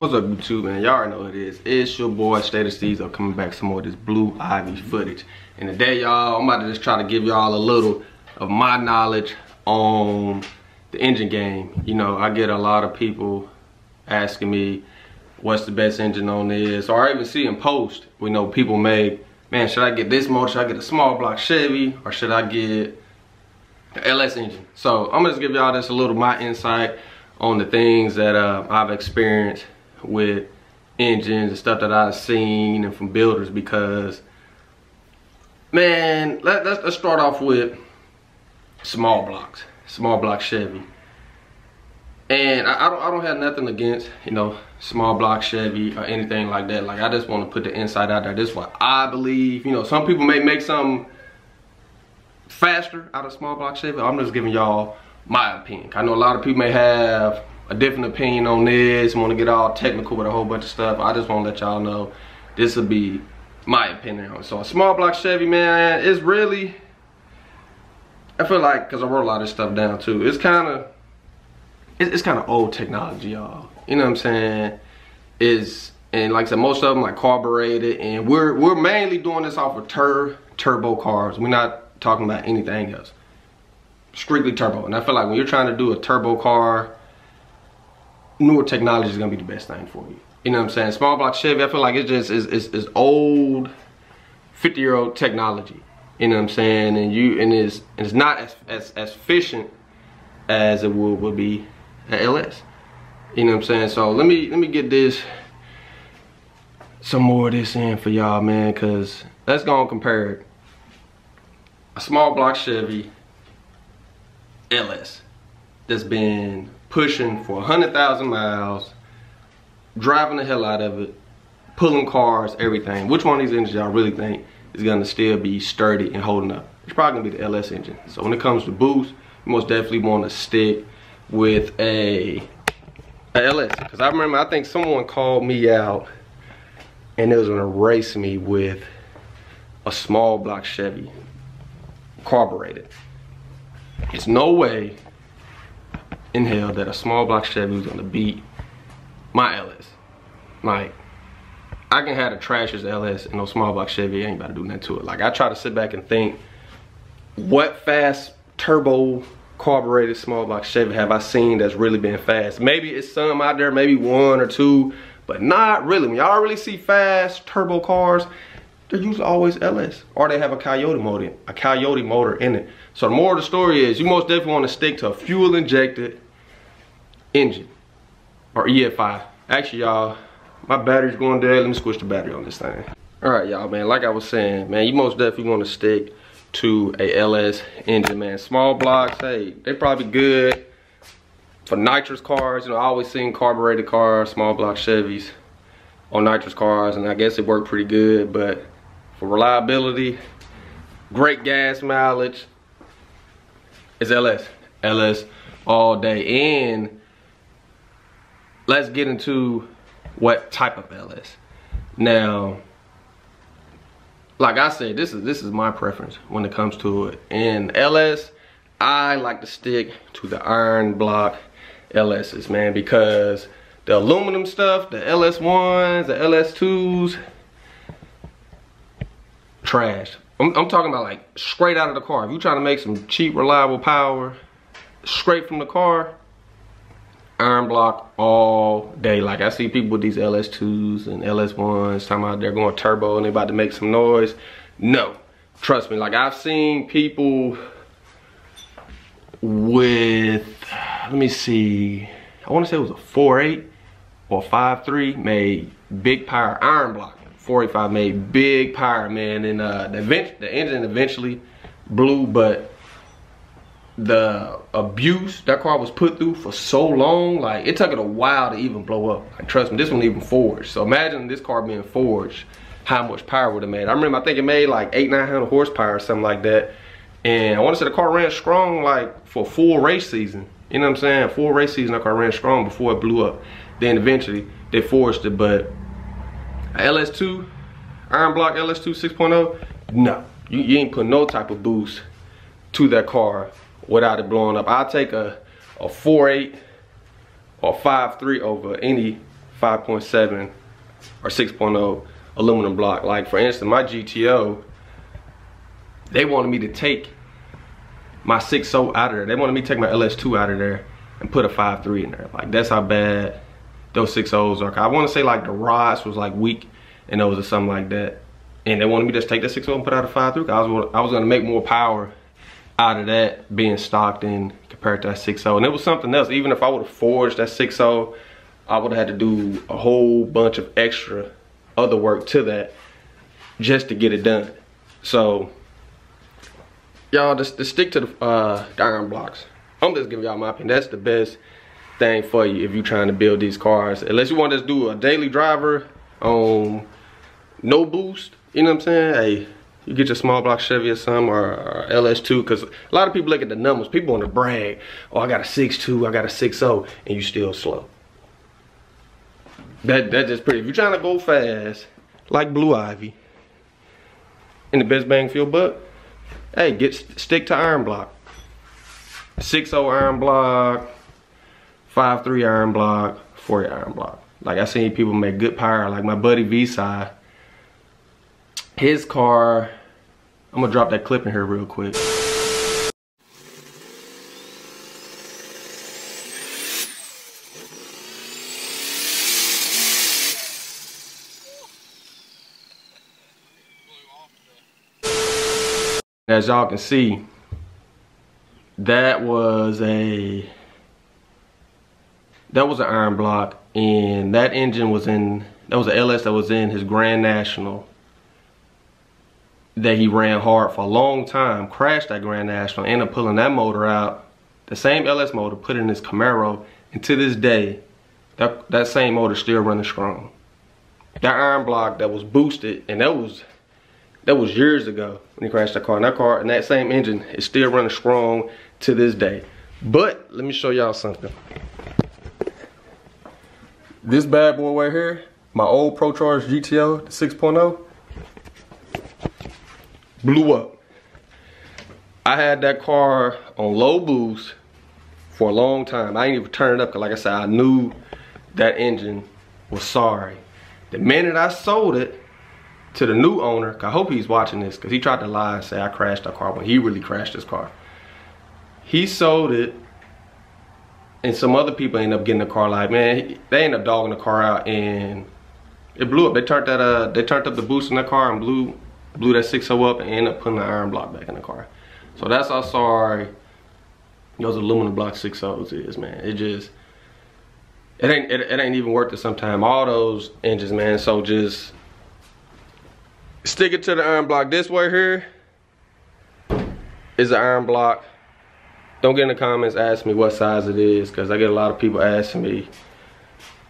What's up, YouTube, man? Y'all already know what it is. It's your boy, State of Steez. I'm coming back some more of this Blue Ivy footage. And today, y'all, I'm about to just try to give y'all a little of my knowledge on the engine game. You know, I get a lot of people asking me what's the best engine on this. Or I even see in post, we know people make, man, should I get this motor? Should I get a small block Chevy? Or should I get the LS engine? So I'm gonna just give y'all this a little my insight on the things that I've experienced with engines and stuff that I've seen and from builders, because man, let's start off with small block Chevy. And I don't have nothing against, you know, small block Chevy or anything like that. Like, I just want to put the insight out there. This is what I believe. You know, some people may make something faster out of small block Chevy. I'm just giving y'all my opinion. I know a lot of people may have a different opinion on this, want to get all technical with a whole bunch of stuff. I just want to let y'all know this will be my opinion on it. So a small block Chevy, man, it's really, I feel like, because I wrote a lot of stuff down too, it's kind of old technology, y'all. You know what I'm saying? And like I said, most of them like carbureted, and we're mainly doing this off of turbo cars. We're not talking about anything else. Strictly turbo. And I feel like when you're trying to do a turbo car, newer technology is gonna be the best thing for you. You know what I'm saying? Small block Chevy, I feel like it's just is old 50-year-old technology. You know what I'm saying? And it's not as efficient as it would be at LS. You know what I'm saying? So let me get some more of this in for y'all, man, cause let's go and compare a small block Chevy LS that's been pushing for 100,000 miles, driving the hell out of it, pulling cars, everything. Which one of these engines y'all really think is gonna still be sturdy and holding up? It's probably gonna be the LS engine. So when it comes to boost, you most definitely want to stick with a LS. Because I remember, I think someone called me out and they was gonna race me with a small block Chevy carbureted. There's no way in hell that a small block Chevy was gonna beat my LS. Like, I can have the trashiest LS and no small block Chevy ain't about to do nothing to it. Like, I try to sit back and think, what fast turbo carbureted small block Chevy have I seen that's really been fast? Maybe it's some out there, maybe one or two, but not really. When y'all really see fast turbo cars, they're usually always LS, or they have a Coyote motor in it. So the moral of the story is, you most definitely want to stick to a fuel injected engine, or EFI. Actually, y'all, my battery's going dead. Let me switch the battery on this thing. All right, y'all, man, like I was saying, man, you most definitely want to stick to a LS engine, man. Small blocks, hey, they probably good for nitrous cars. You know, I always seen carbureted cars, small block Chevys on nitrous cars, and I guess it worked pretty good, but for reliability, great gas mileage, it's LS. LS all day. And let's get into what type of LS. Now, like I said, this is my preference when it comes to it. And LS, I like to stick to the iron block LSs, man, because the aluminum stuff, the LS1s, the LS2s, trash. I'm talking about like straight out of the car. If you're trying to make some cheap, reliable power straight from the car, iron block all day. Like, I see people with these LS2s and LS1s talking about they're going turbo and they're about to make some noise. No, trust me. Like, I've seen people with, let me see, I want to say it was a 4.8 or 5.3 made big power iron block. 485 made big power, man, and the engine eventually blew, but the abuse that car was put through for so long, like, it took it a while to even blow up. Like, trust me, this one even forged. So imagine this car being forged, how much power would have made. I remember, I think it made like 800-900 horsepower or something like that, and I want to say the car ran strong like for a full race season. You know what I'm saying? Full race season, that car ran strong before it blew up. Then eventually they forged it, but LS2, iron block LS2 6.0, no. You ain't put no type of boost to that car without it blowing up. I'll take a 4.8 or 5.3 over any 5.7 or 6.0 aluminum block. Like for instance, my GTO, they wanted me to take my 6.0 out of there. They wanted me to take my LS2 out of there and put a 5.3 in there. Like that's how bad those 6.0s are. I want to say like the rods was like weak and those or something like that. And they wanted me to just take that 6.0 and put out a 5.3. I was gonna make more power out of that being stocked in compared to that 6.0. And it was something else. Even if I would have forged that 6.0, I would have had to do a whole bunch of extra other work to that just to get it done. So y'all just stick to the iron blocks. I'm just giving y'all my opinion. That's the best thing for you if you're trying to build these cars. Unless you want to just do a daily driver on no boost, you know what I'm saying? Hey, you get your small block Chevy or something, or LS2, because a lot of people look at the numbers. People want to brag, oh, I got a 6.2, I got a 6.0, and you still slow. That just pretty. If you're trying to go fast, like Blue Ivy, and the best bang for your buck, hey, stick to iron block. 6.0 iron block, 5.3 iron block, 40 iron block. Like I seen people make good power. Like my buddy V-Side, his car, I'm gonna drop that clip in here real quick. As y'all can see, that was an iron block, and that engine was in, that was an LS that was in his Grand National that he ran hard for a long time, crashed that Grand National, ended up pulling that motor out, the same LS motor, put it in his Camaro, and to this day, that same motor still running strong. That iron block that was boosted, and that was years ago when he crashed that car. And that same engine is still running strong to this day. But let me show y'all something. This bad boy right here, my old ProCharge GTO, the 6.0, blew up. I had that car on low boost for a long time. I didn't even turn it up because, like I said, I knew that engine was sorry. The minute I sold it to the new owner, I hope he's watching this, because he tried to lie and say I crashed the car when he really crashed his car. He sold it, and some other people ended up getting the car. Like, man, they ended up dogging the car out, and it blew up. They turned up the boost in the car and blew that 6.0 up, and ended up putting the iron block back in the car. So that's how sorry those aluminum block 6.0s is, man. It ain't even worth it sometimes. All those engines, man. So just stick it to the iron block. This way here is an iron block. Don't get in the comments asking me what size it is, because I get a lot of people asking me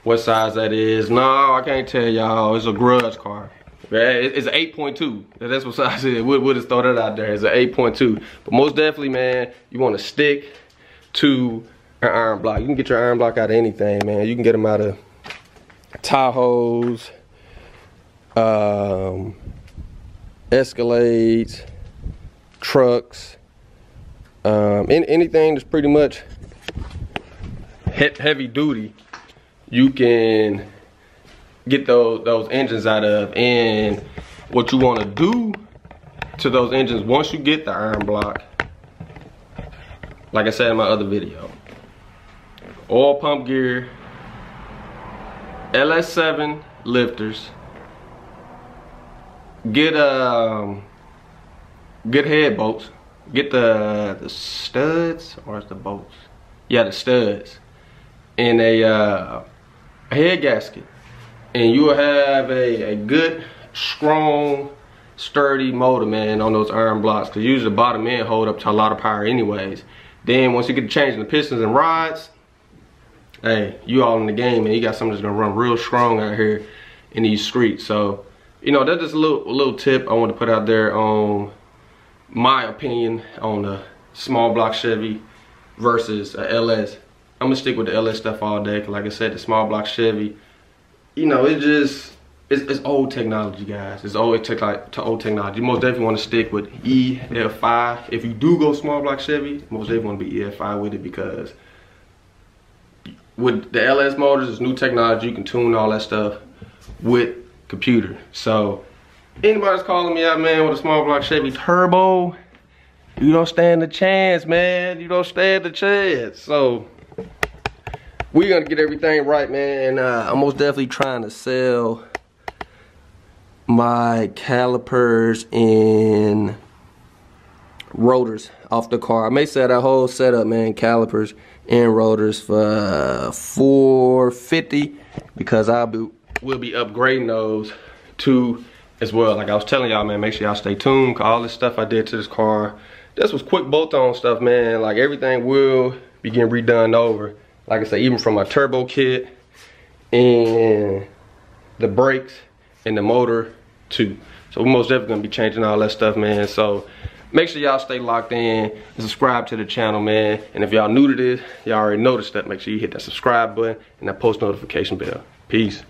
what size that is. No, I can't tell y'all. It's a grudge car. It's an 8.2. That's what size it is. We'll just throw that out there. It's an 8.2. But most definitely, man, you want to stick to an iron block. You can get your iron block out of anything, man. You can get them out of Tahoes, Escalades, trucks, anything that's pretty much heavy duty, you can get those engines out of. And what you want to do to those engines once you get the iron block, like I said in my other video, oil pump gear, LS7 lifters, get head bolts, get the studs, or is the bolts? Yeah, the studs, and a head gasket, and you will have a good, strong, sturdy motor, man, on those iron blocks, because usually the bottom end hold up to a lot of power anyways. Then once you get to changing the pistons and rods, hey, you all in the game, and you got something that's gonna run real strong out here in these streets. So, you know, that's just a little tip I want to put out there on my opinion on a small block Chevy versus a LS. I'm gonna stick with the LS stuff all day, because like I said, the small block Chevy, you know, it's old technology, guys. It's old technology. You most definitely want to stick with EF5. If you do go small block Chevy, most definitely want to be EF5 with it, because with the LS motors, it's new technology. You can tune all that stuff with computer. So anybody's calling me out, man, with a small block Chevy turbo, you don't stand a chance, man. You don't stand a chance. So we're gonna get everything right, man. And I'm most definitely trying to sell my calipers and rotors off the car. I may sell that whole setup, man, calipers and rotors for $450, because we'll be upgrading those too as well. Like I was telling y'all, man, make sure y'all stay tuned, cause all this stuff I did to this car, this was quick bolt-on stuff, man. Like everything will be getting redone over. Like I said, even from my turbo kit and the brakes and the motor too. So we're most definitely gonna be changing all that stuff, man. So make sure y'all stay locked in and subscribe to the channel, man. And if y'all new to this, y'all already noticed that, make sure you hit that subscribe button and that post notification bell. Peace.